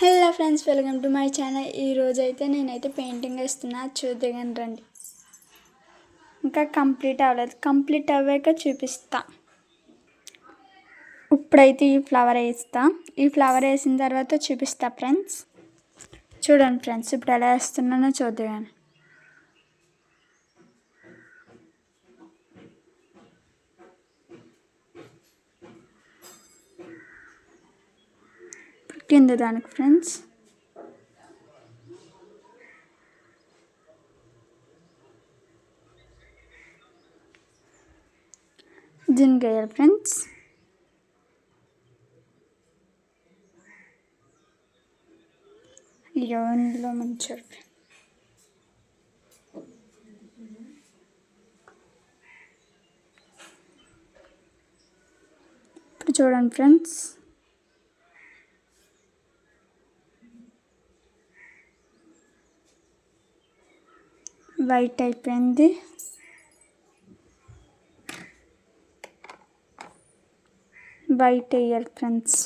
Hello friends, welcome to my channel. ఈరోజు అయితే నేనైతే పెయింటింగ్ వేస్తున్నా, చూద్దాం రండి. ఇంకా కంప్లీట్ అవ్వలేదు, కంప్లీట్ అవ్వాక చూపిస్తా. ఇప్పుడైతే ఈ ఫ్లవర్ వేస్తా, ఈ ఫ్లవర్ వేసిన తర్వాత చూపిస్తా ఫ్రెండ్స్. చూడండి ఫ్రెండ్స్, ఇప్పుడు ఎలా వేస్తున్నానో చూద్దాం. కింద దానికి ఫ్రెండ్స్ దీనికి వేయాలి ఫ్రెండ్స్. ఇందులో మంచిగా ఇప్పుడు చూడండి ఫ్రెండ్స్, వైట్ అయిపోయింది. వైట్ వేయాలి ఫ్రెండ్స్.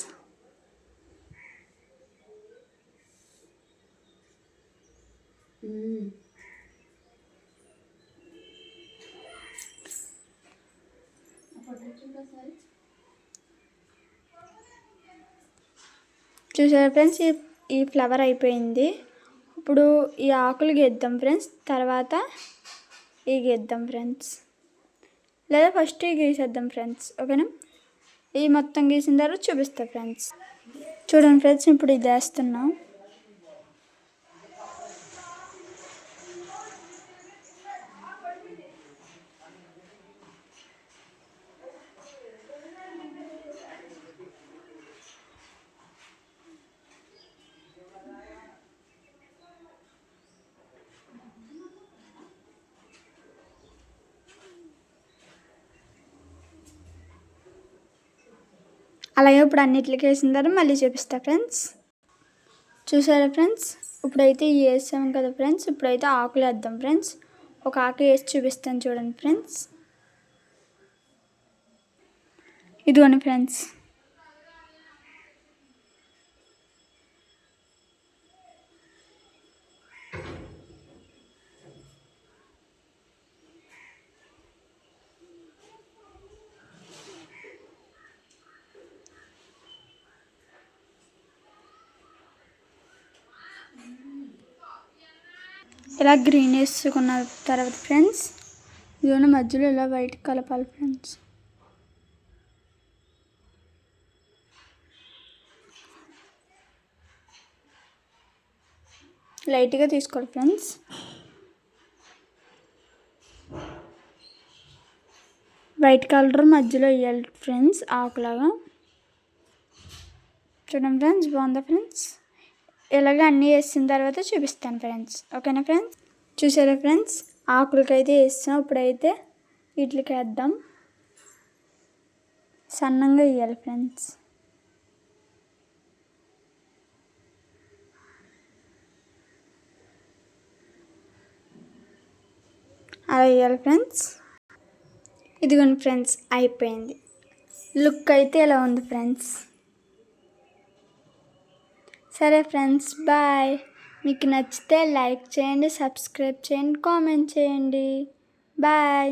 చూసారా ఫ్రెండ్స్, ఈ ఫ్లవర్ అయిపోయింది. ఇప్పుడు ఈ ఆకులు గీద్దాం ఫ్రెండ్స్, తర్వాత ఈ గీద్దాం ఫ్రెండ్స్, లేదా ఫస్ట్ ఈ గీసేద్దాం ఫ్రెండ్స్. ఓకేనా, ఈ మొత్తం గీసిన తర్వాత చూపిస్తా ఫ్రెండ్స్. చూడండి ఫ్రెండ్స్, ఇప్పుడు ఇది వేస్తున్నాం. అలాగే ఇప్పుడు అన్నిటికి వేసిన తర్వాత మళ్ళీ చూపిస్తా ఫ్రెండ్స్. చూసారా ఫ్రెండ్స్, ఇప్పుడైతే ఇవి వేసాం కదా ఫ్రెండ్స్. ఇప్పుడైతే ఆకులు వేద్దాం ఫ్రెండ్స్. ఒక ఆకు వేసి చూపిస్తాను చూడండి ఫ్రెండ్స్. ఇదిగోండి ఫ్రెండ్స్, ఇలా గ్రీన్ వేసుకున్న తర్వాత ఫ్రెండ్స్, ఇదిగోండి మధ్యలో ఇలా వైట్ కలపాలి ఫ్రెండ్స్. లైట్గా తీసుకోండి ఫ్రెండ్స్. వైట్ కలర్ మధ్యలో వేయాలి ఫ్రెండ్స్, ఆకులాగా. చూడండి ఫ్రెండ్స్, బాగుందా ఫ్రెండ్స్? ఇలాగ అన్నీ వేసిన తర్వాత చూపిస్తాను ఫ్రెండ్స్. ఓకేనా ఫ్రెండ్స్? చూసారా ఫ్రెండ్స్, ఆకులకైతే వేస్తాం. ఇప్పుడైతే వీటికి వేద్దాం. సన్నంగా వేయాలి ఫ్రెండ్స్. అలా వేయాలి ఫ్రెండ్స్. ఇదిగోండి ఫ్రెండ్స్, అయిపోయింది. లుక్ అయితే ఇలా ఉంది ఫ్రెండ్స్. సరే ఫ్రెండ్స్, బాయ్. మీకు నచ్చితే లైక్ చేయండి, సబ్స్క్రైబ్ చేయండి, కామెంట్ చేయండి. బాయ్.